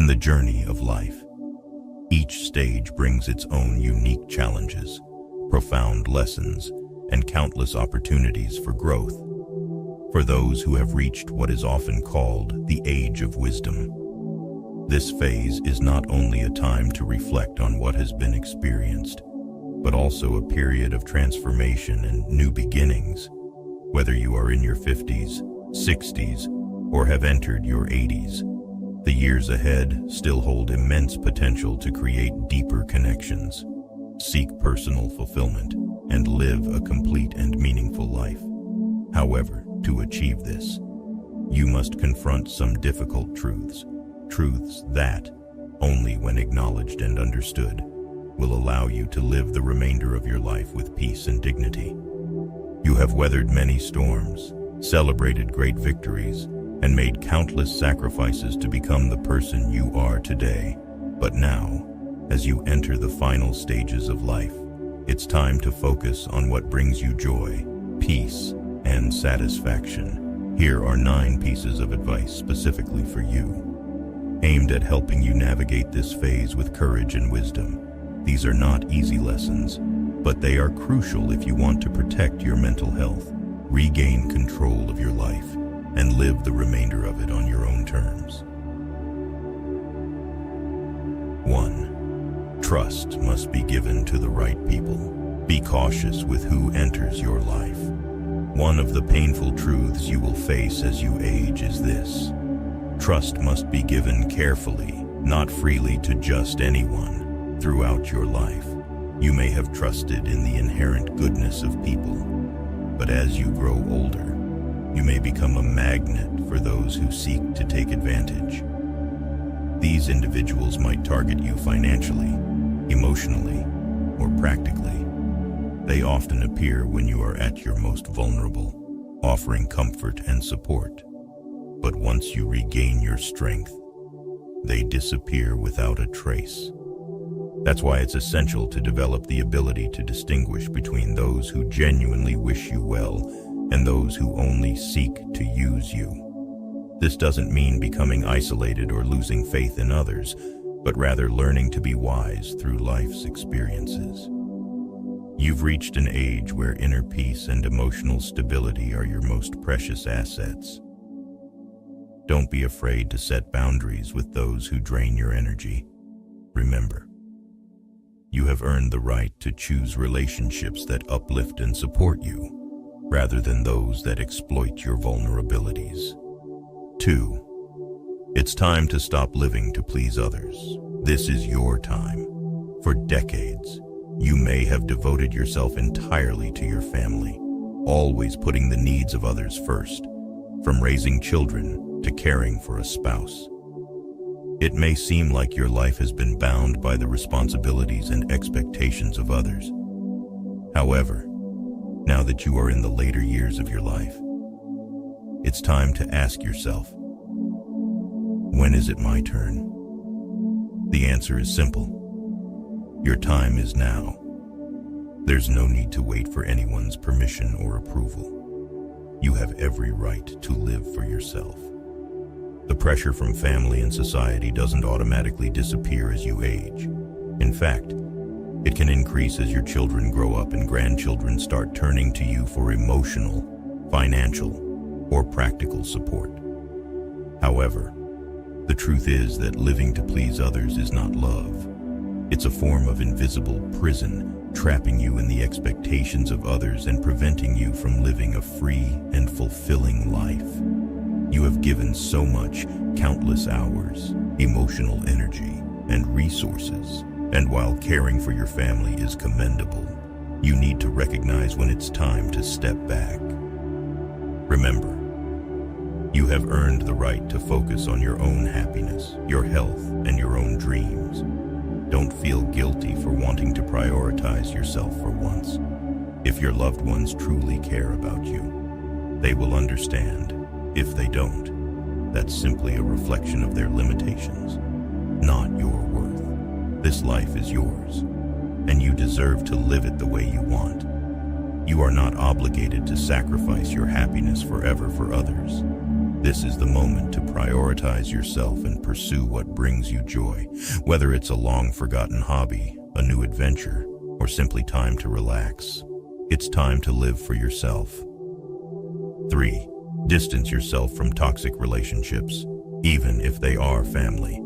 in the journey of life. Each stage brings its own unique challenges, profound lessons, and countless opportunities for growth. For those who have reached what is often called the age of wisdom, this phase is not only a time to reflect on what has been experienced, but also a period of transformation and new beginnings. Whether you are in your 50s, 60s, or have entered your 80s, the years ahead still hold immense potential to create deeper connections, seek personal fulfillment, and live a complete and meaningful life. However, to achieve this, you must confront some difficult truths that, only when acknowledged and understood, will allow you to live the remainder of your life with peace and dignity. You have weathered many storms, celebrated great victories, and made countless sacrifices to become the person you are today. But now, as you enter the final stages of life, it's time to focus on what brings you joy, peace, and satisfaction. Here are 9 pieces of advice specifically for you, aimed at helping you navigate this phase with courage and wisdom. These are not easy lessons, but they are crucial if you want to protect your mental health, regain control of your life, and live the remainder of it on your own terms. 1. Trust must be given to the right people. Be cautious with who enters your life. One of the painful truths you will face as you age is this: trust must be given carefully, not freely to just anyone. Throughout your life, you may have trusted in the inherent goodness of people, but as you grow older, you may become a magnet for those who seek to take advantage. These individuals might target you financially, emotionally, or practically. They often appear when you are at your most vulnerable, offering comfort and support. But once you regain your strength, they disappear without a trace. That's why it's essential to develop the ability to distinguish between those who genuinely wish you well and those who only seek to use you. This doesn't mean becoming isolated or losing faith in others, but rather learning to be wise through life's experiences. You've reached an age where inner peace and emotional stability are your most precious assets. Don't be afraid to set boundaries with those who drain your energy. Remember, you have earned the right to choose relationships that uplift and support you, rather than those that exploit your vulnerabilities. 2. It's time to stop living to please others. This is your time. For decades, you may have devoted yourself entirely to your family, always putting the needs of others first, from raising children to caring for a spouse. It may seem like your life has been bound by the responsibilities and expectations of others. However, now that you are in the later years of your life, it's time to ask yourself, when is it my turn? The answer is simple. Your time is now. There's no need to wait for anyone's permission or approval. You have every right to live for yourself. The pressure from family and society doesn't automatically disappear as you age. In fact, it can increase as your children grow up and grandchildren start turning to you for emotional, financial, or practical support. However, the truth is that living to please others is not love. It's a form of invisible prison, trapping you in the expectations of others and preventing you from living a free and fulfilling life. You have given so much, countless hours, emotional energy, and resources. And while caring for your family is commendable, you need to recognize when it's time to step back. Remember, you have earned the right to focus on your own happiness, your health, and your own dreams. Don't feel guilty for wanting to prioritize yourself for once. If your loved ones truly care about you, they will understand. If they don't, that's simply a reflection of their limitations, not your worth. This life is yours, and you deserve to live it the way you want. You are not obligated to sacrifice your happiness forever for others. This is the moment to prioritize yourself and pursue what brings you joy, whether it's a long-forgotten hobby, a new adventure, or simply time to relax. It's time to live for yourself. 3. Distance yourself from toxic relationships, even if they are family.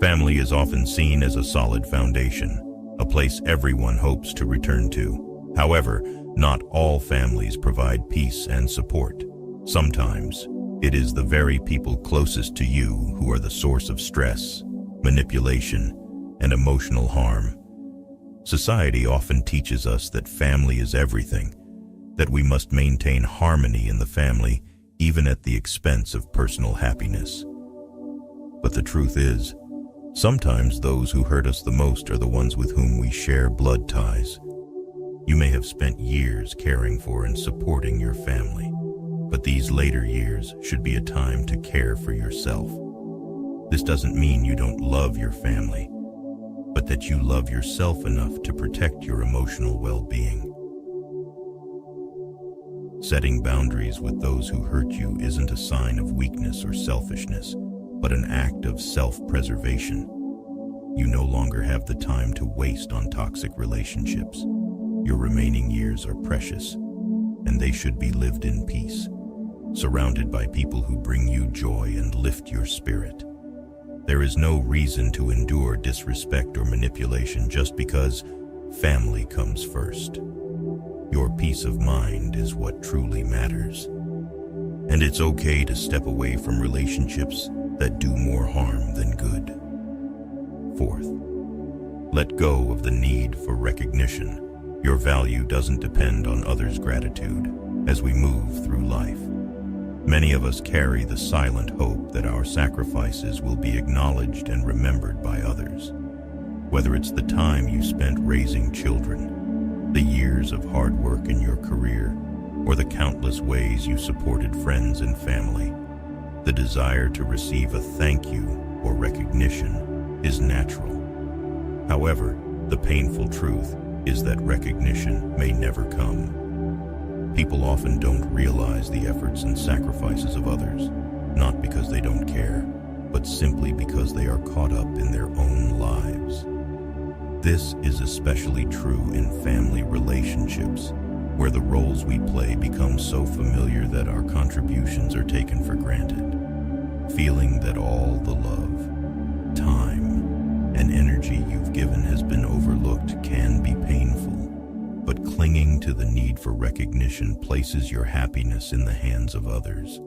Family is often seen as a solid foundation, a place everyone hopes to return to. However, not all families provide peace and support. Sometimes, it is the very people closest to you who are the source of stress, manipulation, and emotional harm. Society often teaches us that family is everything, that we must maintain harmony in the family even at the expense of personal happiness. But the truth is, sometimes those who hurt us the most are the ones with whom we share blood ties. You may have spent years caring for and supporting your family, but these later years should be a time to care for yourself. This doesn't mean you don't love your family, but that you love yourself enough to protect your emotional well-being. Setting boundaries with those who hurt you isn't a sign of weakness or selfishness, but an act of self-preservation. You no longer have the time to waste on toxic relationships. Your remaining years are precious, and they should be lived in peace, surrounded by people who bring you joy and lift your spirit. There is no reason to endure disrespect or manipulation just because family comes first. Your peace of mind is what truly matters. And it's okay to step away from relationships that do more harm than good. 4th, let go of the need for recognition. Your value doesn't depend on others' gratitude as we move through life. Many of us carry the silent hope that our sacrifices will be acknowledged and remembered by others. Whether it's the time you spent raising children, the years of hard work in your career, or the countless ways you supported friends and family, the desire to receive a thank you or recognition is natural. However, the painful truth is that recognition may never come. People often don't realize the efforts and sacrifices of others, not because they don't care, but simply because they are caught up in their own lives. This is especially true in family relationships, where the roles we play become so familiar that our contributions are taken for granted. Feeling that all the love, time, and energy you've given has been overlooked can be painful. But clinging to the need for recognition places your happiness in the hands of others.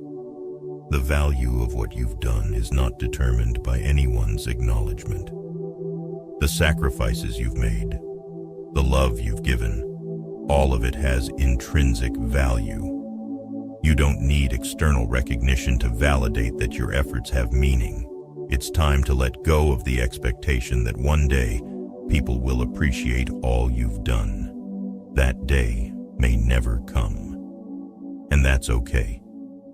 The value of what you've done is not determined by anyone's acknowledgement. The sacrifices you've made, the love you've given, all of it has intrinsic value. You don't need external recognition to validate that your efforts have meaning. It's time to let go of the expectation that one day people will appreciate all you've done. That day may never come. And that's okay.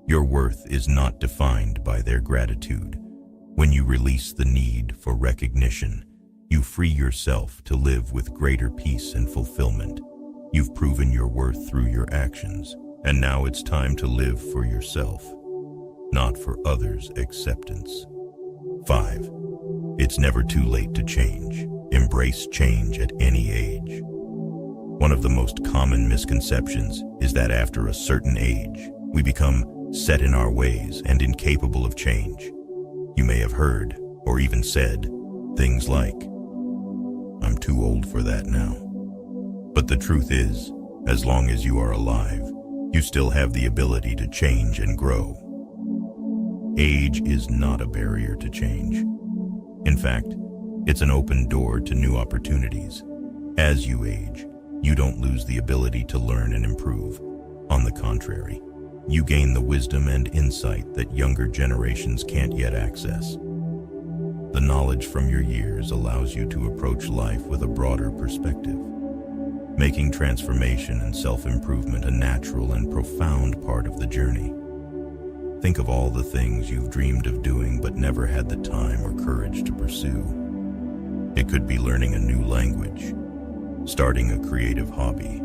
Your worth is not defined by their gratitude. When you release the need for recognition, you free yourself to live with greater peace and fulfillment. You've proven your worth through your actions, and now it's time to live for yourself, not for others' acceptance. 5. It's never too late to change. Embrace change at any age. One of the most common misconceptions is that after a certain age, we become set in our ways and incapable of change. You may have heard, or even said, things like, "I'm too old for that now." But the truth is, as long as you are alive, you still have the ability to change and grow. Age is not a barrier to change. In fact, it's an open door to new opportunities. As you age, you don't lose the ability to learn and improve. On the contrary, you gain the wisdom and insight that younger generations can't yet access. The knowledge from your years allows you to approach life with a broader perspective, making transformation and self-improvement a natural and profound part of the journey. Think of all the things you've dreamed of doing but never had the time or courage to pursue. It could be learning a new language, starting a creative hobby,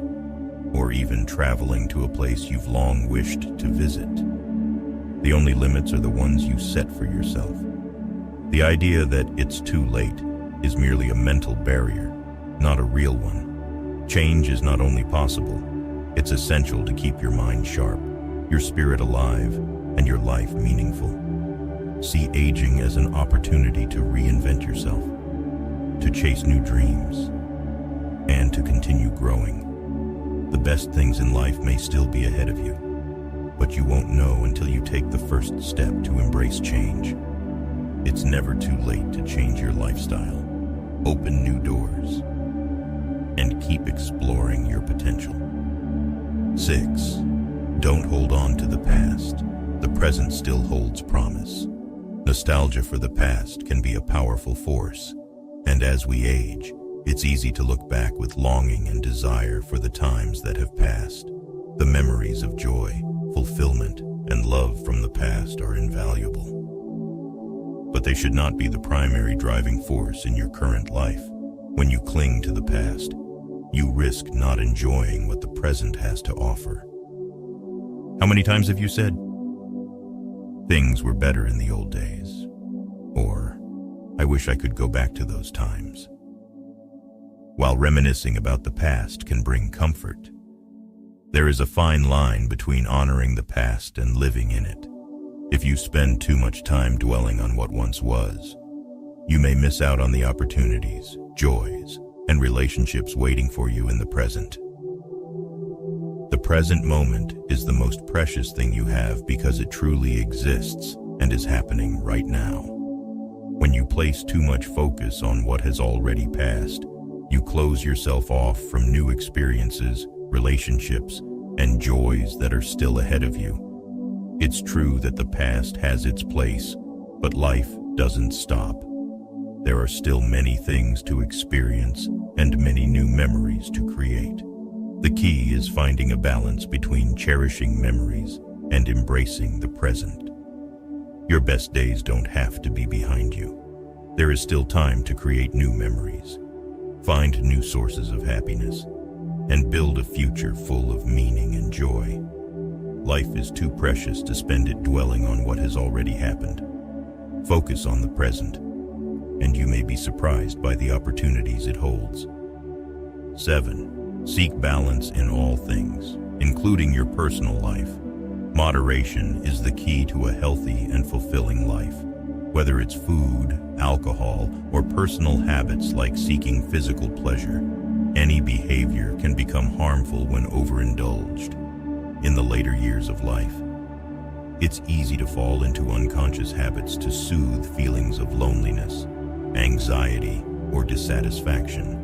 or even traveling to a place you've long wished to visit. The only limits are the ones you set for yourself. The idea that it's too late is merely a mental barrier, not a real one. Change is not only possible, it's essential to keep your mind sharp, your spirit alive, and your life meaningful. See aging as an opportunity to reinvent yourself, to chase new dreams, and to continue growing. The best things in life may still be ahead of you, but you won't know until you take the first step to embrace change. It's never too late to change your lifestyle, open new doors, and keep exploring your potential. 6. Don't hold on to the past. The present still holds promise. Nostalgia for the past can be a powerful force, and as we age, it's easy to look back with longing and desire for the times that have passed. The memories of joy, fulfillment, and love from the past are invaluable. But they should not be the primary driving force in your current life. When you cling to the past, you risk not enjoying what the present has to offer. How many times have you said, "Things were better in the old days," or "I wish I could go back to those times"? While reminiscing about the past can bring comfort, there is a fine line between honoring the past and living in it. If you spend too much time dwelling on what once was, you may miss out on the opportunities, joys, and relationships waiting for you in the present. The present moment is the most precious thing you have because it truly exists and is happening right now. When you place too much focus on what has already passed, you close yourself off from new experiences, relationships, and joys that are still ahead of you. It's true that the past has its place, but life doesn't stop. There are still many things to experience and many new memories to create. The key is finding a balance between cherishing memories and embracing the present. Your best days don't have to be behind you. There is still time to create new memories, find new sources of happiness, and build a future full of meaning and joy. Life is too precious to spend it dwelling on what has already happened. Focus on the present, and you may be surprised by the opportunities it holds. 7. Seek balance in all things, including your personal life. Moderation is the key to a healthy and fulfilling life. Whether it's food, alcohol, or personal habits like seeking physical pleasure, any behavior can become harmful when overindulged. In the later years of life, it's easy to fall into unconscious habits to soothe feelings of loneliness, anxiety, or dissatisfaction.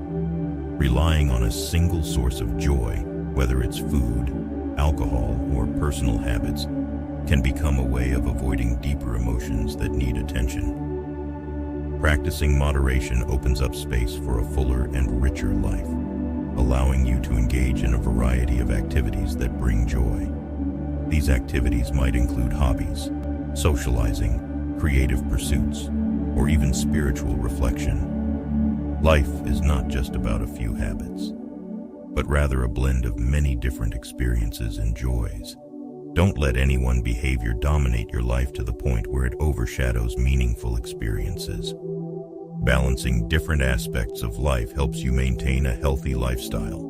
Relying on a single source of joy, whether it's food, alcohol, or personal habits, can become a way of avoiding deeper emotions that need attention. Practicing moderation opens up space for a fuller and richer life, allowing you to engage in a variety of activities that bring joy. These activities might include hobbies, socializing, creative pursuits, or even spiritual reflection. Life is not just about a few habits, but rather a blend of many different experiences and joys. Don't let any one behavior dominate your life to the point where it overshadows meaningful experiences. Balancing different aspects of life helps you maintain a healthy lifestyle,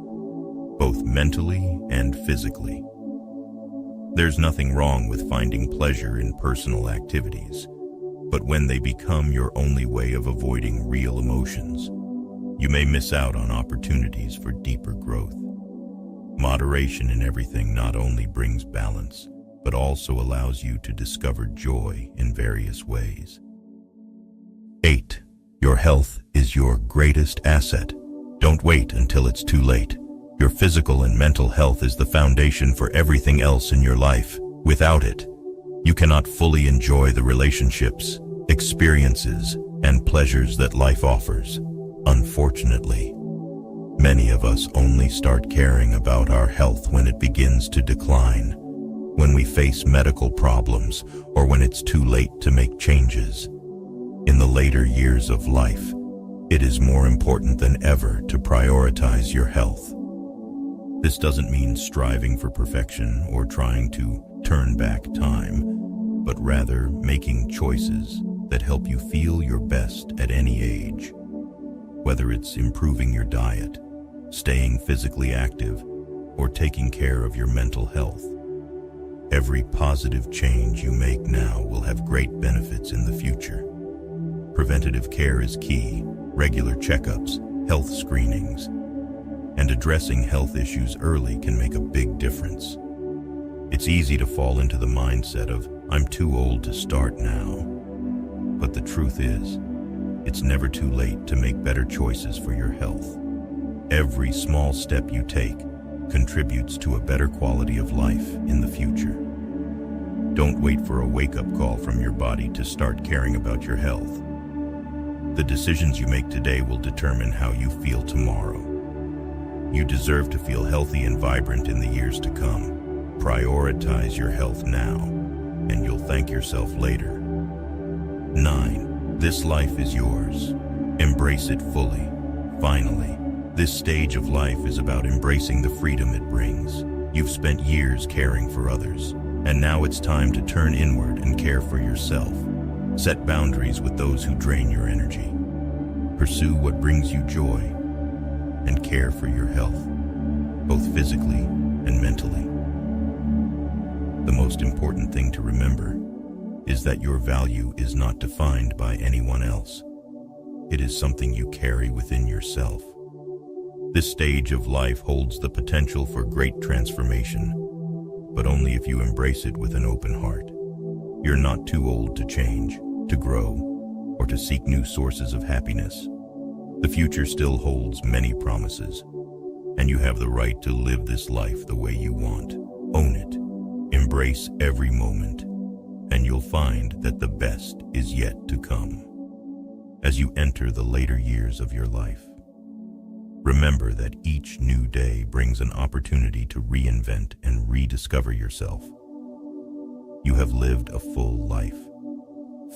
both mentally and physically. There's nothing wrong with finding pleasure in personal activities, but when they become your only way of avoiding real emotions, you may miss out on opportunities for deeper growth. Moderation in everything not only brings balance, but also allows you to discover joy in various ways. 8. Your health is your greatest asset. Don't wait until it's too late. Your physical and mental health is the foundation for everything else in your life. Without it, you cannot fully enjoy the relationships, experiences, and pleasures that life offers. Unfortunately, many of us only start caring about our health when it begins to decline, when we face medical problems, or when it's too late to make changes. In the later years of life, it is more important than ever to prioritize your health. This doesn't mean striving for perfection or trying to turn back time, but rather making choices that help you feel your best at any age. Whether it's improving your diet, staying physically active, or taking care of your mental health. Every positive change you make now will have great benefits in the future. Preventative care is key. Regular checkups, health screenings, and addressing health issues early can make a big difference. It's easy to fall into the mindset of, I'm too old to start now. But the truth is, it's never too late to make better choices for your health. Every small step you take contributes to a better quality of life in the future. Don't wait for a wake-up call from your body to start caring about your health. The decisions you make today will determine how you feel tomorrow. You deserve to feel healthy and vibrant in the years to come. Prioritize your health now, and you'll thank yourself later. 9. This life is yours. Embrace it fully. Finally, this stage of life is about embracing the freedom it brings. You've spent years caring for others, and now it's time to turn inward and care for yourself. Set boundaries with those who drain your energy. Pursue what brings you joy, and care for your health, both physically and mentally. The most important thing to remember is that your value is not defined by anyone else. It is something you carry within yourself. This stage of life holds the potential for great transformation, but only if you embrace it with an open heart. You're not too old to change, to grow, or to seek new sources of happiness. The future still holds many promises, and you have the right to live this life the way you want. Own it. Embrace every moment, and you'll find that the best is yet to come. As you enter the later years of your life, remember that each new day brings an opportunity to reinvent and rediscover yourself. You have lived a full life,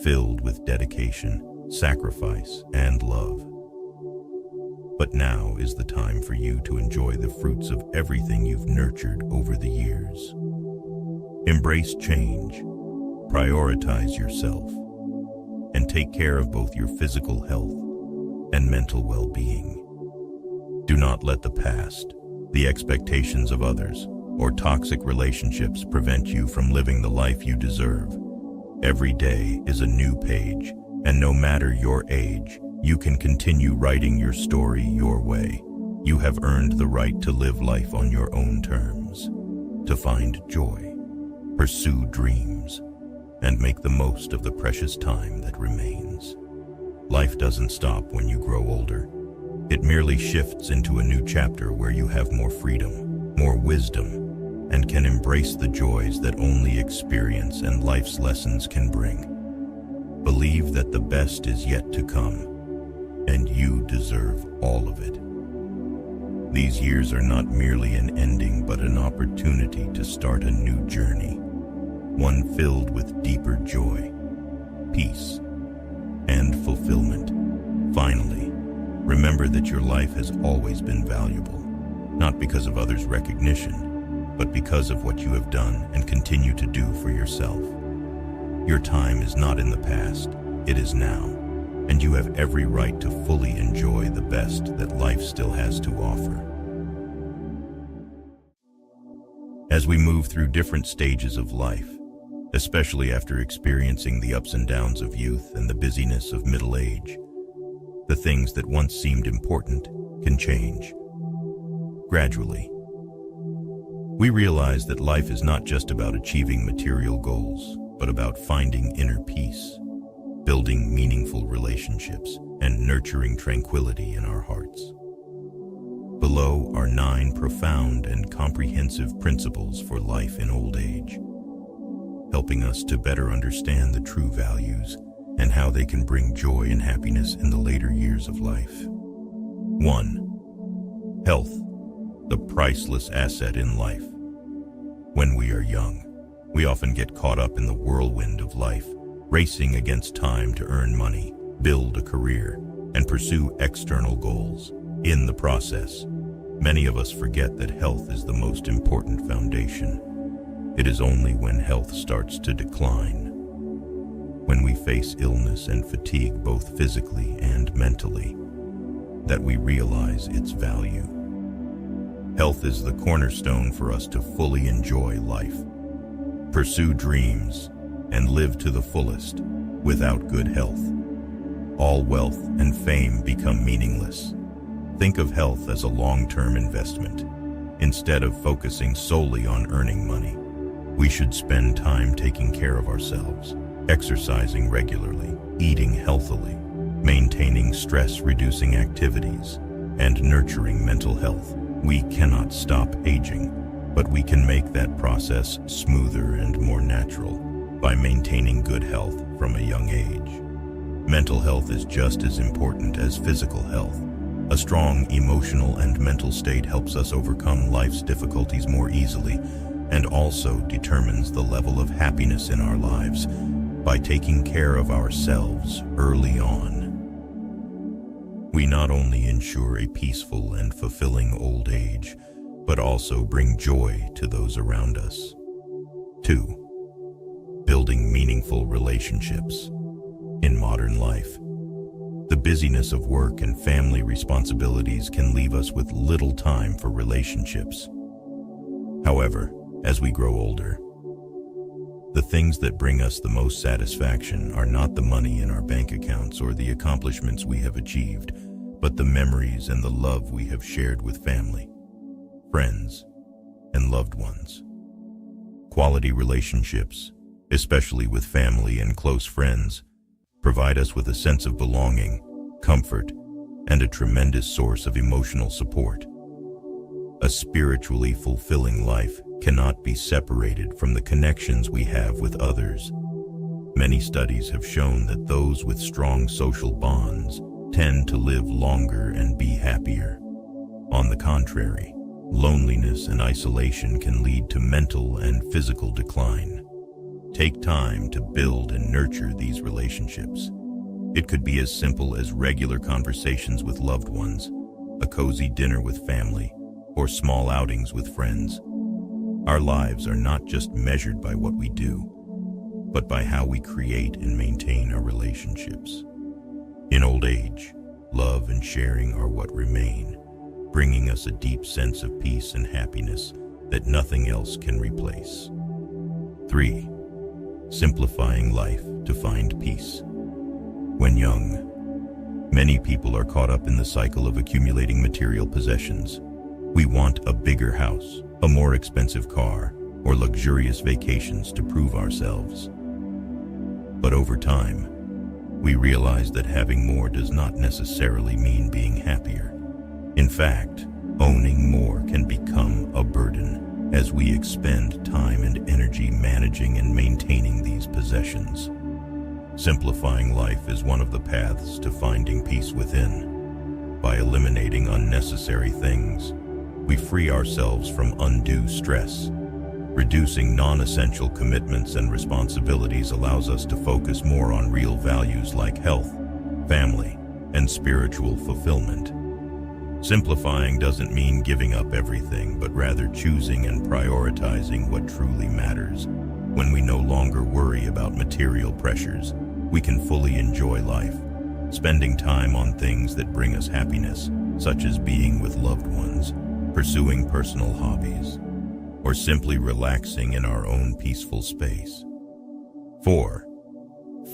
filled with dedication, sacrifice, and love. But now is the time for you to enjoy the fruits of everything you've nurtured over the years. Embrace change, prioritize yourself, and take care of both your physical health and mental well-being. Do not let the past, the expectations of others, or toxic relationships prevent you from living the life you deserve. Every day is a new page, and no matter your age, you can continue writing your story your way. You have earned the right to live life on your own terms, to find joy, pursue dreams, and make the most of the precious time that remains. Life doesn't stop when you grow older. It merely shifts into a new chapter where you have more freedom, more wisdom, and can embrace the joys that only experience and life's lessons can bring. Believe that the best is yet to come, and you deserve all of it. These years are not merely an ending, but an opportunity to start a new journey, one filled with deeper joy, peace, and fulfillment. Finally, remember that your life has always been valuable, not because of others' recognition, but because of what you have done and continue to do for yourself. Your time is not in the past, it is now, and you have every right to fully enjoy the best that life still has to offer. As we move through different stages of life, especially after experiencing the ups and downs of youth and the busyness of middle age, the things that once seemed important can change. Gradually, we realize that life is not just about achieving material goals, but about finding inner peace, building meaningful relationships, and nurturing tranquility in our hearts. Below are 9 profound and comprehensive principles for life in old age, helping us to better understand the true values and how they can bring joy and happiness in the later years of life. 1. Health, the priceless asset in life. When we are young, we often get caught up in the whirlwind of life, racing against time to earn money, build a career, and pursue external goals. In the process, many of us forget that health is the most important foundation. It is only when health starts to decline, when we face illness and fatigue both physically and mentally, that we realize its value. Health is the cornerstone for us to fully enjoy life, pursue dreams, and live to the fullest. Without good health, all wealth and fame become meaningless. Think of health as a long-term investment. Instead of focusing solely on earning money, we should spend time taking care of ourselves, exercising regularly, eating healthily, maintaining stress-reducing activities, and nurturing mental health. We cannot stop aging, but we can make that process smoother and more natural by maintaining good health from a young age. Mental health is just as important as physical health. A strong emotional and mental state helps us overcome life's difficulties more easily and also determines the level of happiness in our lives by taking care of ourselves early on. We not only ensure a peaceful and fulfilling old age, but also bring joy to those around us. 2. Building meaningful relationships. In modern life, the busyness of work and family responsibilities can leave us with little time for relationships. However, as we grow older, the things that bring us the most satisfaction are not the money in our bank accounts or the accomplishments we have achieved, but the memories and the love we have shared with family, friends, and loved ones. Quality relationships, especially with family and close friends, provide us with a sense of belonging, comfort, and a tremendous source of emotional support. A spiritually fulfilling life cannot be separated from the connections we have with others. Many studies have shown that those with strong social bonds tend to live longer and be happier. On the contrary, loneliness and isolation can lead to mental and physical decline. Take time to build and nurture these relationships. It could be as simple as regular conversations with loved ones, a cozy dinner with family, or small outings with friends. Our lives are not just measured by what we do, but by how we create and maintain our relationships. In old age, love and sharing are what remain, bringing us a deep sense of peace and happiness that nothing else can replace. 3. Simplifying life to find peace. When young, many people are caught up in the cycle of accumulating material possessions. We want a bigger house, a more expensive car, or luxurious vacations to prove ourselves. But over time, we realize that having more does not necessarily mean being happier. In fact, owning more can become a burden as we expend time and energy managing and maintaining these possessions. Simplifying life is one of the paths to finding peace within. By eliminating unnecessary things, we free ourselves from undue stress. Reducing non-essential commitments and responsibilities allows us to focus more on real values like health, family, and spiritual fulfillment. Simplifying doesn't mean giving up everything, but rather choosing and prioritizing what truly matters. When we no longer worry about material pressures, we can fully enjoy life, spending time on things that bring us happiness, such as being with loved ones, pursuing personal hobbies, or simply relaxing in our own peaceful space. 4.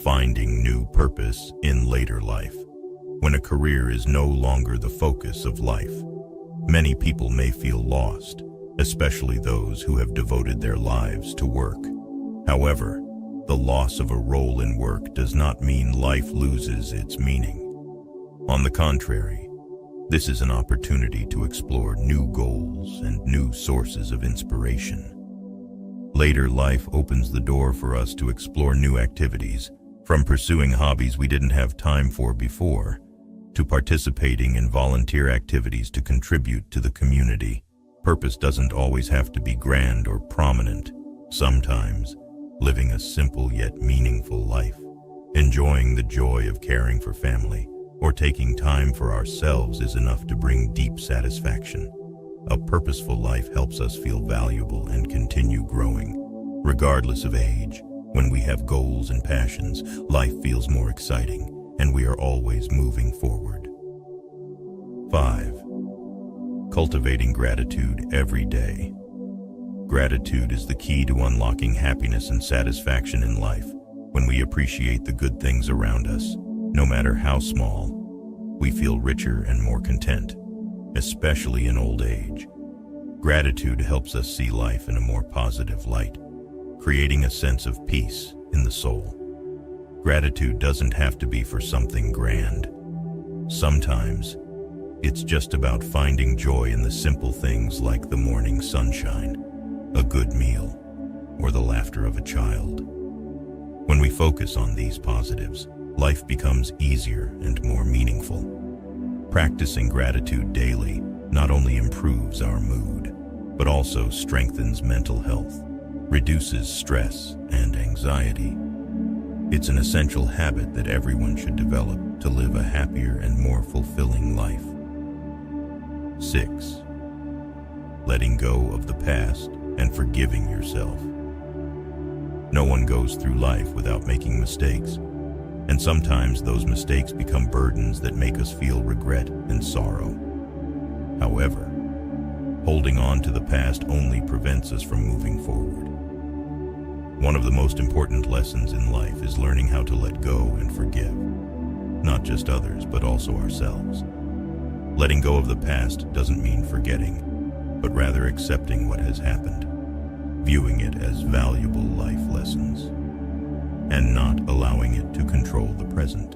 Finding new purpose in later life. When a career is no longer the focus of life, many people may feel lost, especially those who have devoted their lives to work. However, the loss of a role in work does not mean life loses its meaning. On the contrary, this is an opportunity to explore new goals and new sources of inspiration. Later life opens the door for us to explore new activities, from pursuing hobbies we didn't have time for before, to participating in volunteer activities to contribute to the community. Purpose doesn't always have to be grand or prominent. Sometimes, living a simple yet meaningful life, enjoying the joy of caring for family, or taking time for ourselves is enough to bring deep satisfaction. A purposeful life helps us feel valuable and continue growing. Regardless of age, When we have goals and passions, life feels more exciting, and we are always moving forward. 5. Cultivating gratitude every day. Gratitude is the key to unlocking happiness and satisfaction in life. When we appreciate the good things around us, no matter how small, we feel richer and more content, especially in old age. Gratitude helps us see life in a more positive light, creating a sense of peace in the soul. Gratitude doesn't have to be for something grand. Sometimes, it's just about finding joy in the simple things like the morning sunshine, a good meal, or the laughter of a child. When we focus on these positives, life becomes easier and more meaningful. Practicing gratitude daily not only improves our mood, but also strengthens mental health, reduces stress and anxiety. It's an essential habit that everyone should develop to live a happier and more fulfilling life. 6. Letting go of the past and forgiving yourself. No one goes through life without making mistakes, and sometimes those mistakes become burdens that make us feel regret and sorrow. However, holding on to the past only prevents us from moving forward. One of the most important lessons in life is learning how to let go and forgive, not just others, but also ourselves. Letting go of the past doesn't mean forgetting, but rather accepting what has happened, viewing it as valuable life lessons, and not allowing it to control the present.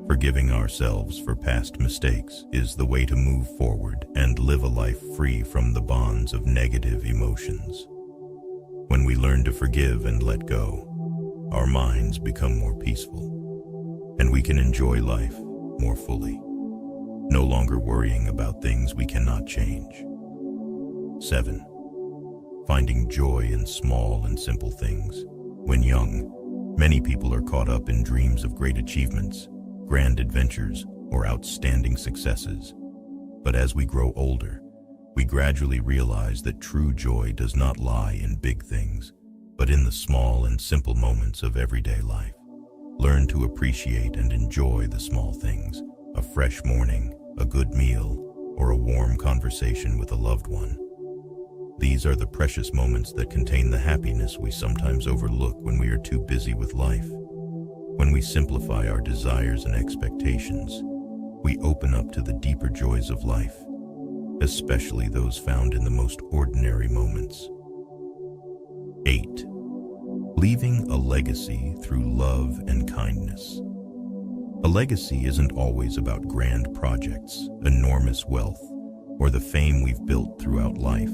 Forgiving ourselves for past mistakes is the way to move forward and live a life free from the bonds of negative emotions. When we learn to forgive and let go, our minds become more peaceful, and we can enjoy life more fully, no longer worrying about things we cannot change. 7. Finding joy in small and simple things. When young, many people are caught up in dreams of great achievements, grand adventures, or outstanding successes. But as we grow older, we gradually realize that true joy does not lie in big things, but in the small and simple moments of everyday life. Learn to appreciate and enjoy the small things: a fresh morning, a good meal, or a warm conversation with a loved one. These are the precious moments that contain the happiness we sometimes overlook when we are too busy with life. When we simplify our desires and expectations, we open up to the deeper joys of life, especially those found in the most ordinary moments. 8. Leaving a legacy through love and kindness. A legacy isn't always about grand projects, enormous wealth, or the fame we've built throughout life.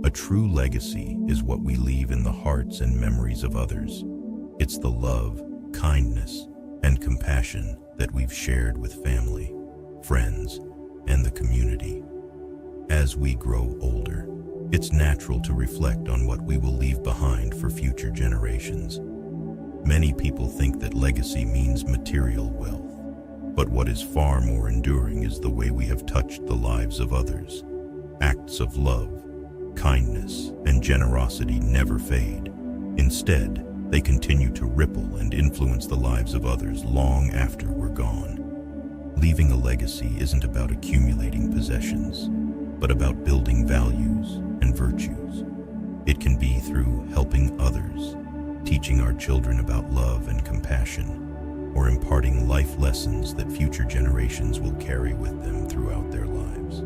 A true legacy is what we leave in the hearts and memories of others. It's the love, kindness, and compassion that we've shared with family, friends, and the community. As we grow older, it's natural to reflect on what we will leave behind for future generations. Many people think that legacy means material wealth, but what is far more enduring is the way we have touched the lives of others. Acts of love, kindness, and generosity never fade. Instead, they continue to ripple and influence the lives of others long after we're gone. Leaving a legacy isn't about accumulating possessions, but about building values and virtues. It can be through helping others, teaching our children about love and compassion, or imparting life lessons that future generations will carry with them throughout their lives.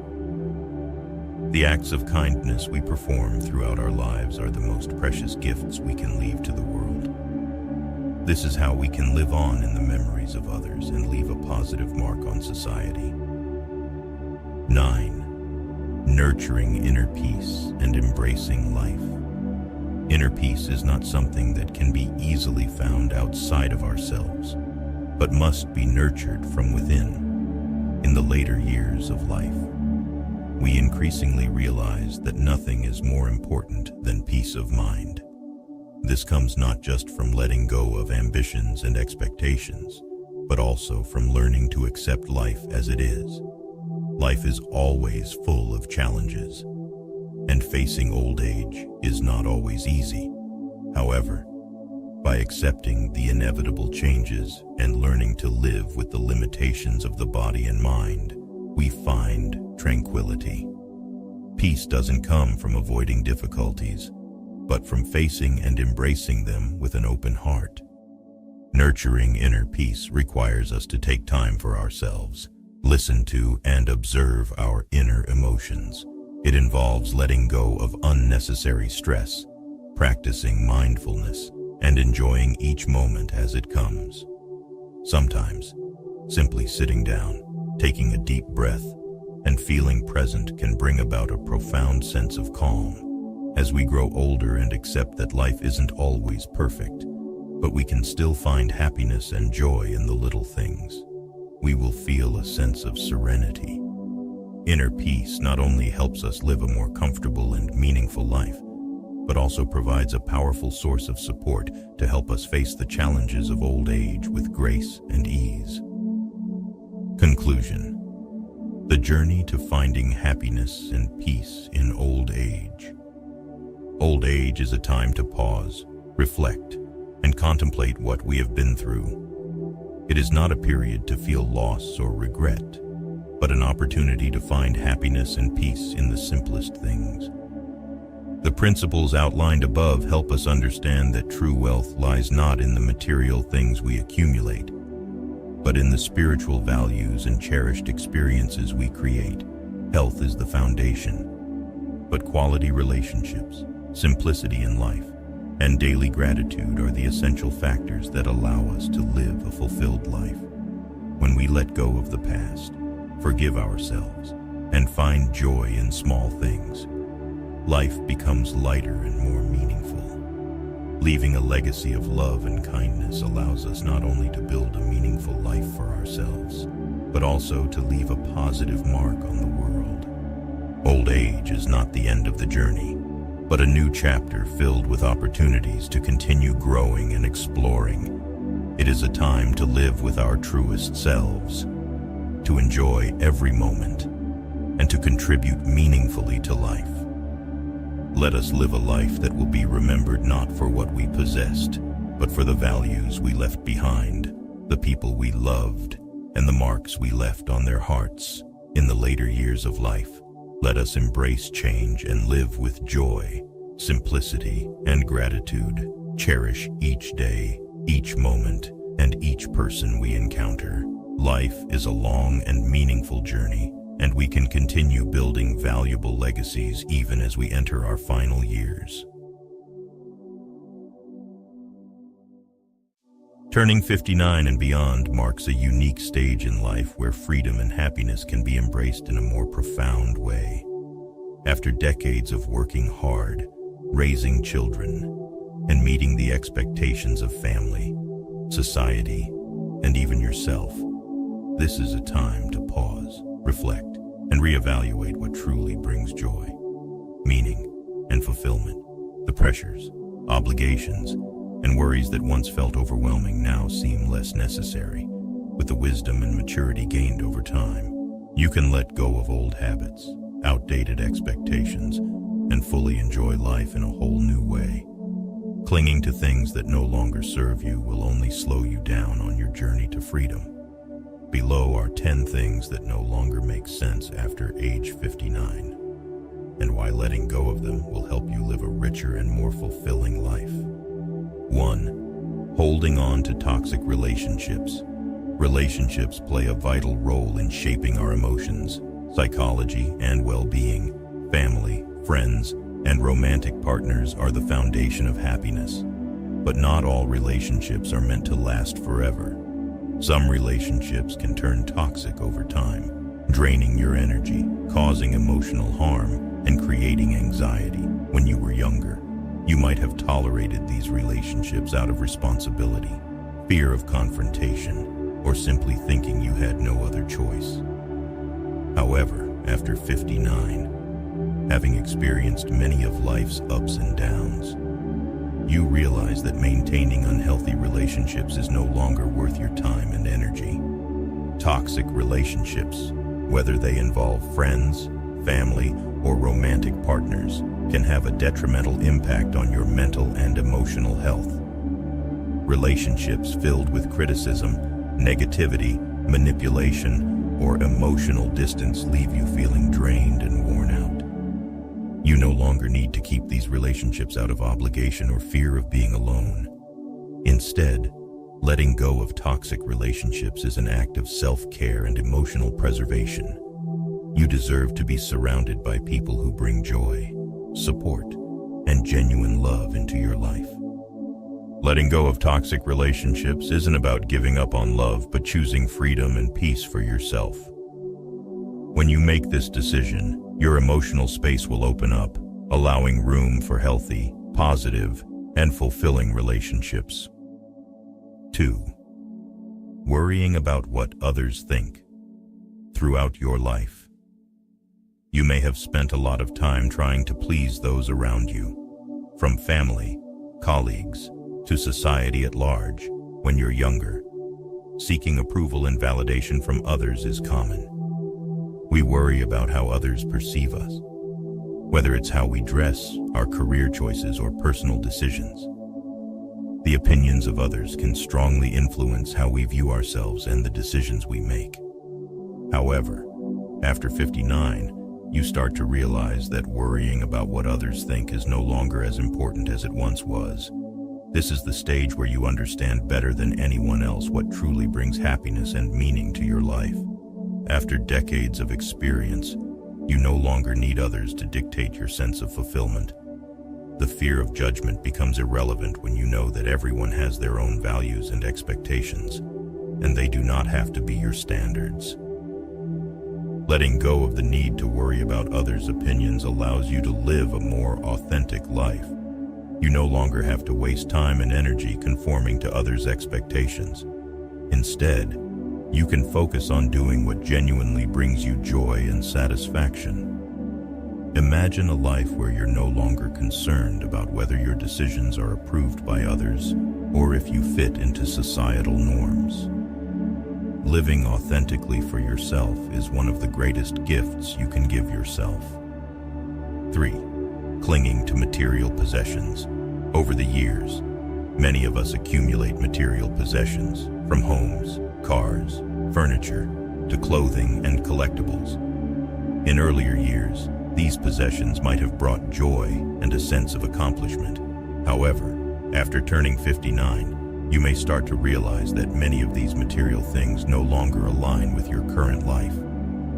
The acts of kindness we perform throughout our lives are the most precious gifts we can leave to the world. This is how we can live on in the memories of others and leave a positive mark on society. 9. Nurturing inner peace and embracing life. Inner peace is not something that can be easily found outside of ourselves, but must be nurtured from within. In the later years of life, we increasingly realize that nothing is more important than peace of mind. This comes not just from letting go of ambitions and expectations, but also from learning to accept life as it is. Life is always full of challenges, and facing old age is not always easy. However, By accepting the inevitable changes and learning to live with the limitations of the body and mind, we find tranquility. Peace doesn't come from avoiding difficulties, but from facing and embracing them with an open heart. Nurturing inner peace requires us to take time for ourselves, listen to and observe our inner emotions. It involves letting go of unnecessary stress, practicing mindfulness, and enjoying each moment as it comes. Sometimes, simply sitting down, taking a deep breath, and feeling present can bring about a profound sense of calm. As we grow older and accept that life isn't always perfect, but we can still find happiness and joy in the little things, we will feel a sense of serenity. Inner peace not only helps us live a more comfortable and meaningful life, but also provides a powerful source of support to help us face the challenges of old age with grace and ease. Conclusion: the journey to finding happiness and peace in old age. Old age is a time to pause, reflect, and contemplate what we have been through. It is not a period to feel loss or regret, but an opportunity to find happiness and peace in the simplest things. The principles outlined above help us understand that true wealth lies not in the material things we accumulate, but in the spiritual values and cherished experiences we create. Health is the foundation, but quality relationships, simplicity in life, and daily gratitude are the essential factors that allow us to live a fulfilled life. When we let go of the past, forgive ourselves, and find joy in small things, life becomes lighter and more meaningful. Leaving a legacy of love and kindness allows us not only to build a meaningful life for ourselves, but also to leave a positive mark on the world. Old age is not the end of the journey, but a new chapter filled with opportunities to continue growing and exploring. It is a time to live with our truest selves, to enjoy every moment, and to contribute meaningfully to life. Let us live a life that will be remembered not for what we possessed, but for the values we left behind, the people we loved, and the marks we left on their hearts. In the later years of life, let us embrace change and live with joy, simplicity, and gratitude. Cherish each day, each moment, and each person we encounter. Life is a long and meaningful journey, and we can continue building valuable legacies even as we enter our final years. Turning 59 and beyond marks a unique stage in life where freedom and happiness can be embraced in a more profound way. After decades of working hard, raising children, and meeting the expectations of family, society, and even yourself, this is a time to pause, reflect, and reevaluate what truly brings joy, meaning, and fulfillment. The pressures, obligations, and worries that once felt overwhelming now seem less necessary. With the wisdom and maturity gained over time, you can let go of old habits, outdated expectations, and fully enjoy life in a whole new way. Clinging to things that no longer serve you will only slow you down on your journey to freedom. Below are 10 things that no longer make sense after age 59, and why letting go of them will help you live a richer and more fulfilling life. 1. Holding on to toxic relationships. Relationships play a vital role in shaping our emotions, psychology, and well-being. Family, friends, and romantic partners are the foundation of happiness. But not all relationships are meant to last forever. Some relationships can turn toxic over time, draining your energy, causing emotional harm, and creating anxiety. When you were younger, you might have tolerated these relationships out of responsibility, fear of confrontation, or simply thinking you had no other choice. However, after 59, having experienced many of life's ups and downs, you realize that maintaining unhealthy relationships is no longer worth your time and energy. Toxic relationships, whether they involve friends, family, or romantic partners, can have a detrimental impact on your mental and emotional health. Relationships filled with criticism, negativity, manipulation, or emotional distance leave you feeling drained and worn out. You no longer need to keep these relationships out of obligation or fear of being alone. Instead, letting go of toxic relationships is an act of self-care and emotional preservation. You deserve to be surrounded by people who bring joy, support, and genuine love into your life. Letting go of toxic relationships isn't about giving up on love, but choosing freedom and peace for yourself. When you make this decision, your emotional space will open up, allowing room for healthy, positive, and fulfilling relationships. 2. Worrying about what others think. Throughout your life, you may have spent a lot of time trying to please those around you, from family, colleagues, to society at large. When you're younger, seeking approval and validation from others is common. We worry about how others perceive us, whether it's how we dress, our career choices, or personal decisions. The opinions of others can strongly influence how we view ourselves and the decisions we make. However, after 59, you start to realize that worrying about what others think is no longer as important as it once was. This is the stage where you understand better than anyone else what truly brings happiness and meaning to your life. After decades of experience, you no longer need others to dictate your sense of fulfillment. The fear of judgment becomes irrelevant when you know that everyone has their own values and expectations, and they do not have to be your standards. Letting go of the need to worry about others' opinions allows you to live a more authentic life. You no longer have to waste time and energy conforming to others' expectations. Instead, you can focus on doing what genuinely brings you joy and satisfaction. Imagine a life where you're no longer concerned about whether your decisions are approved by others or if you fit into societal norms. Living authentically for yourself is one of the greatest gifts you can give yourself. 3. Clinging to material possessions. Over the years, many of us accumulate material possessions, from homes, cars, furniture, to clothing and collectibles. In earlier years, these possessions might have brought joy and a sense of accomplishment. However, after turning 59, you may start to realize that many of these material things no longer align with your current life.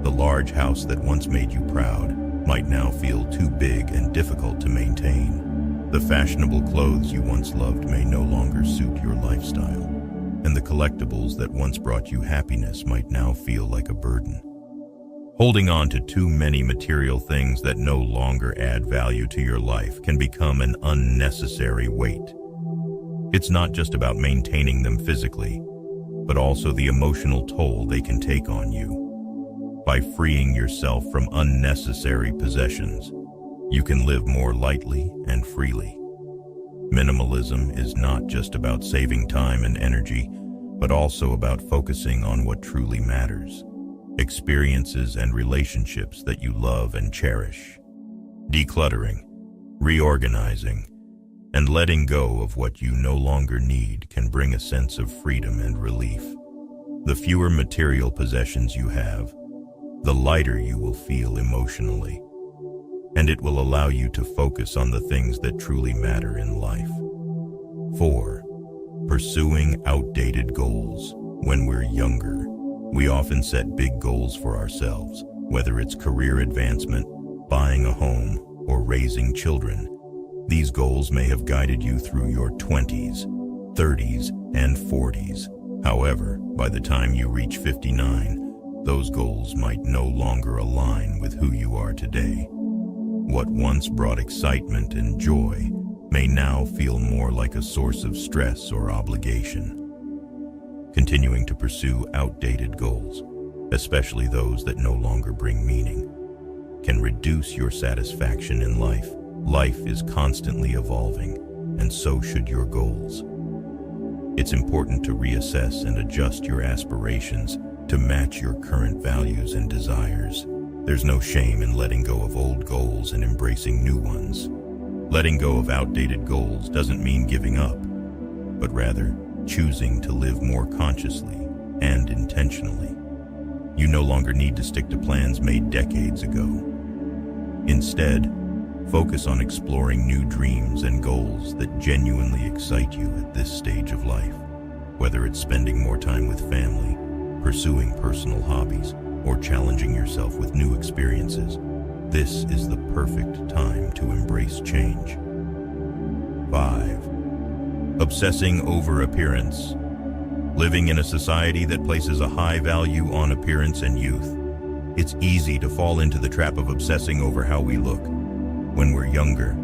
The large house that once made you proud might now feel too big and difficult to maintain. The fashionable clothes you once loved may no longer suit your lifestyle, and the collectibles that once brought you happiness might now feel like a burden. Holding on to too many material things that no longer add value to your life can become an unnecessary weight. It's not just about maintaining them physically, but also the emotional toll they can take on you. By freeing yourself from unnecessary possessions, you can live more lightly and freely. Minimalism is not just about saving time and energy, but also about focusing on what truly matters: experiences and relationships that you love and cherish. Decluttering, reorganizing, and letting go of what you no longer need can bring a sense of freedom and relief. The fewer material possessions you have, the lighter you will feel emotionally, and it will allow you to focus on the things that truly matter in life. 4. Pursuing outdated goals. When we're younger, we often set big goals for ourselves, whether it's career advancement, buying a home, or raising children. These goals may have guided you through your 20s, 30s, and 40s. However, by the time you reach 59, those goals might no longer align with who you are today. What once brought excitement and joy may now feel more like a source of stress or obligation. Continuing to pursue outdated goals, especially those that no longer bring meaning, can reduce your satisfaction in life. Life is constantly evolving, and so should your goals. It's important to reassess and adjust your aspirations to match your current values and desires. There's no shame in letting go of old goals and embracing new ones. Letting go of outdated goals doesn't mean giving up. but rather choosing to live more consciously and intentionally. You no longer need to stick to plans made decades ago. Instead, focus on exploring new dreams and goals that genuinely excite you at this stage of life. Whether it's spending more time with family, pursuing personal hobbies, or challenging yourself with new experiences, this is the perfect time to embrace change. 5. Obsessing over appearance. Living in a society that places a high value on appearance and youth, it's easy to fall into the trap of obsessing over how we look. When we're younger,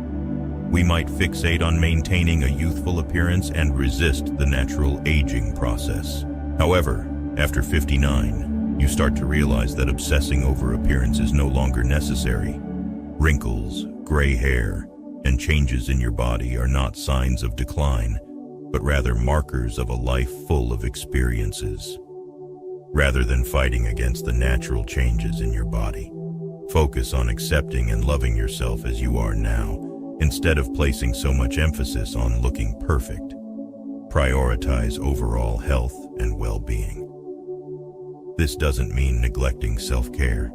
we might fixate on maintaining a youthful appearance and resist the natural aging process. However, after 59, you start to realize that obsessing over appearance is no longer necessary. Wrinkles, gray hair, and changes in your body are not signs of decline, but rather markers of a life full of experiences. Rather than fighting against the natural changes in your body, focus on accepting and loving yourself as you are now, instead of placing so much emphasis on looking perfect. Prioritize overall health and well-being. This doesn't mean neglecting self-care.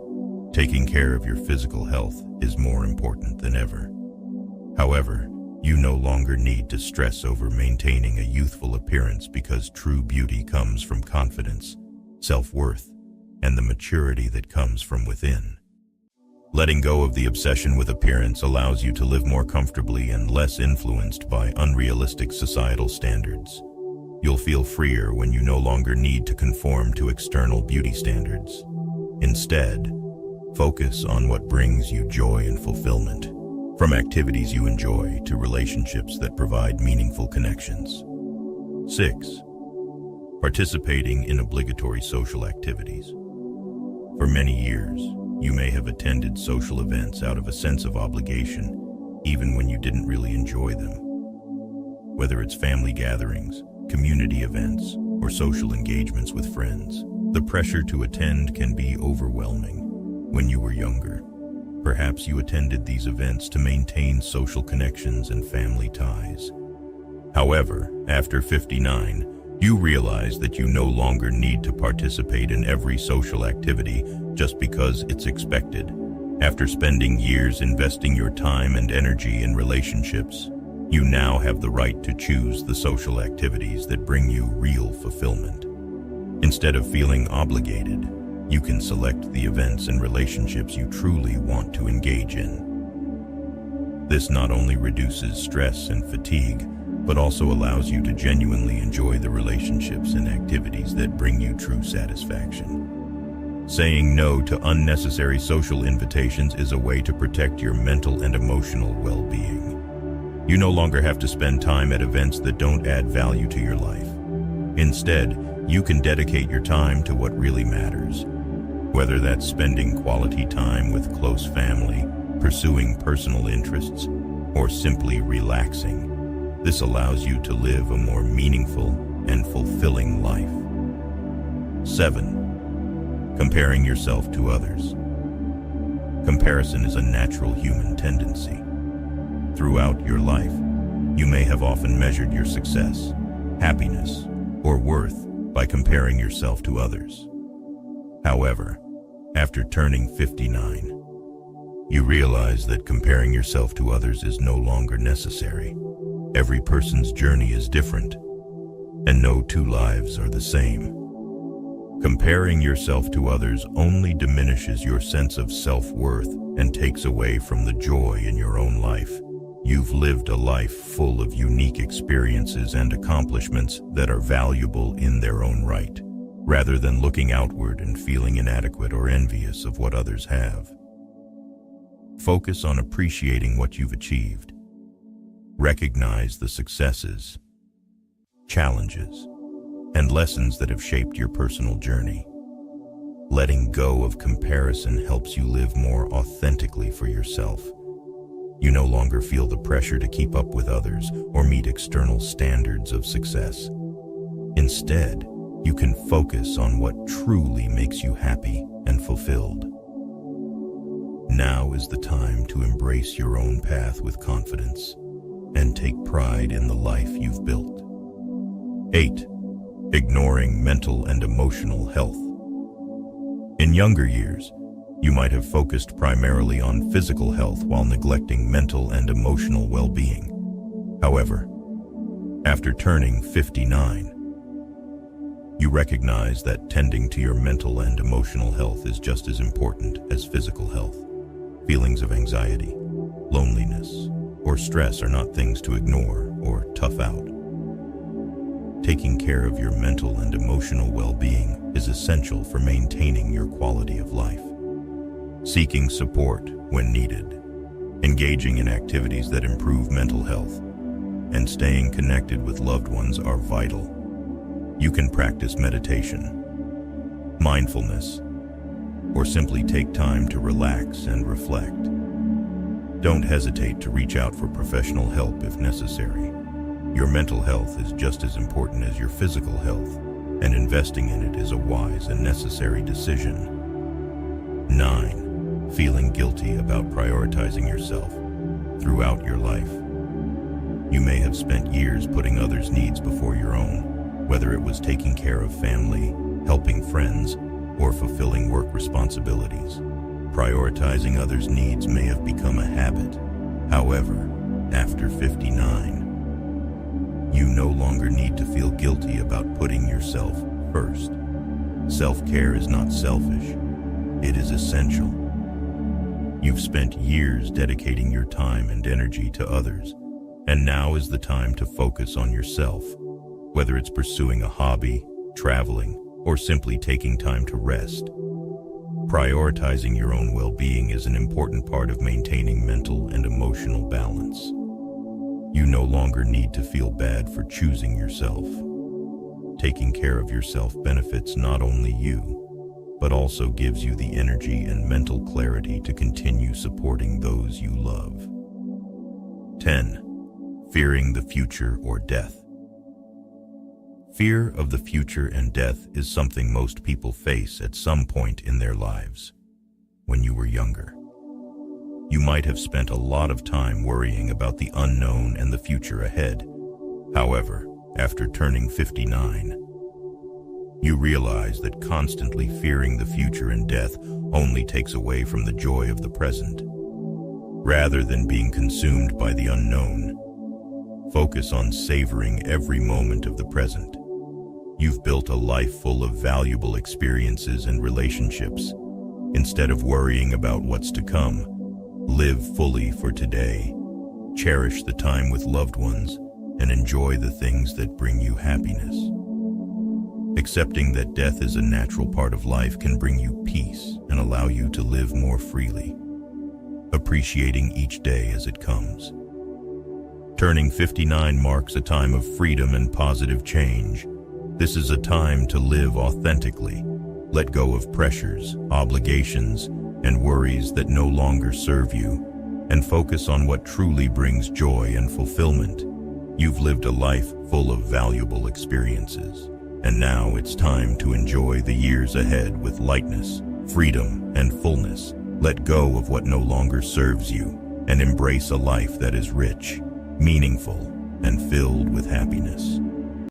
Taking care of your physical health is more important than ever. However, you no longer need to stress over maintaining a youthful appearance because true beauty comes from confidence, self-worth, and the maturity that comes from within. Letting go of the obsession with appearance allows you to live more comfortably and less influenced by unrealistic societal standards. You'll feel freer when you no longer need to conform to external beauty standards. Instead, focus on what brings you joy and fulfillment, from activities you enjoy to relationships that provide meaningful connections. 6. Participating in obligatory social activities. For many years, you may have attended social events out of a sense of obligation, even when you didn't really enjoy them. Whether it's family gatherings, community events, or social engagements with friends, the pressure to attend can be overwhelming. When you were younger, perhaps you attended these events to maintain social connections and family ties. However, after 59, you realize that you no longer need to participate in every social activity just because it's expected. After spending years investing your time and energy in relationships, you now have the right to choose the social activities that bring you real fulfillment. Instead of feeling obligated, you can select the events and relationships you truly want to engage in. This not only reduces stress and fatigue, but also allows you to genuinely enjoy the relationships and activities that bring you true satisfaction. Saying no to unnecessary social invitations is a way to protect your mental and emotional well-being. You no longer have to spend time at events that don't add value to your life. Instead, you can dedicate your time to what really matters. Whether that's spending quality time with close family, pursuing personal interests, or simply relaxing, this allows you to live a more meaningful and fulfilling life. 7. Comparing yourself to others. Comparison is a natural human tendency. Throughout your life, you may have often measured your success, happiness, or worth by comparing yourself to others. However, after turning 59, you realize that comparing yourself to others is no longer necessary. Every person's journey is different, and no two lives are the same. Comparing yourself to others only diminishes your sense of self-worth and takes away from the joy in your own life. You've lived a life full of unique experiences and accomplishments that are valuable in their own right, rather than looking outward and feeling inadequate or envious of what others have. Focus on appreciating what you've achieved. Recognize the successes, challenges, and lessons that have shaped your personal journey. Letting go of comparison helps you live more authentically for yourself. You no longer feel the pressure to keep up with others or meet external standards of success. Instead, you can focus on what truly makes you happy and fulfilled. Now is the time to embrace your own path with confidence and take pride in the life you've built. 8. Ignoring mental and emotional health. In younger years, you might have focused primarily on physical health while neglecting mental and emotional well-being. However, after turning 59, you recognize that tending to your mental and emotional health is just as important as physical health. Feelings of anxiety, loneliness, or stress are not things to ignore or tough out. Taking care of your mental and emotional well-being is essential for maintaining your quality of life. Seeking support when needed, engaging in activities that improve mental health, and staying connected with loved ones are vital. You can practice meditation, mindfulness, or simply take time to relax and reflect. Don't hesitate to reach out for professional help if necessary. Your mental health is just as important as your physical health, and investing in it is a wise and necessary decision. 9. Feeling guilty about prioritizing yourself throughout your life. You may have spent years putting others' needs before your own, whether it was taking care of family, helping friends, or fulfilling work responsibilities. Prioritizing others' needs may have become a habit. However, after 59, you no longer need to feel guilty about putting yourself first. Self-care is not selfish. It is essential. You've spent years dedicating your time and energy to others, and now is the time to focus on yourself. Whether it's pursuing a hobby, traveling, or simply taking time to rest. Prioritizing your own well-being is an important part of maintaining mental and emotional balance. You no longer need to feel bad for choosing yourself. Taking care of yourself benefits not only you, but also gives you the energy and mental clarity to continue supporting those you love. 10. Fearing the future or death. Fear of the future and death is something most people face at some point in their lives. When you were younger, you might have spent a lot of time worrying about the unknown and the future ahead. However, after turning 59, you realize that constantly fearing the future and death only takes away from the joy of the present. Rather than being consumed by the unknown, focus on savoring every moment of the present. You've built a life full of valuable experiences and relationships. Instead of worrying about what's to come, live fully for today. Cherish the time with loved ones and enjoy the things that bring you happiness. Accepting that death is a natural part of life can bring you peace and allow you to live more freely, appreciating each day as it comes. Turning 59 marks a time of freedom and positive change. This is a time to live authentically, let go of pressures, obligations, and worries that no longer serve you, and focus on what truly brings joy and fulfillment. You've lived a life full of valuable experiences, and now it's time to enjoy the years ahead with lightness, freedom, and fullness. Let go of what no longer serves you, and embrace a life that is rich, meaningful, and filled with happiness.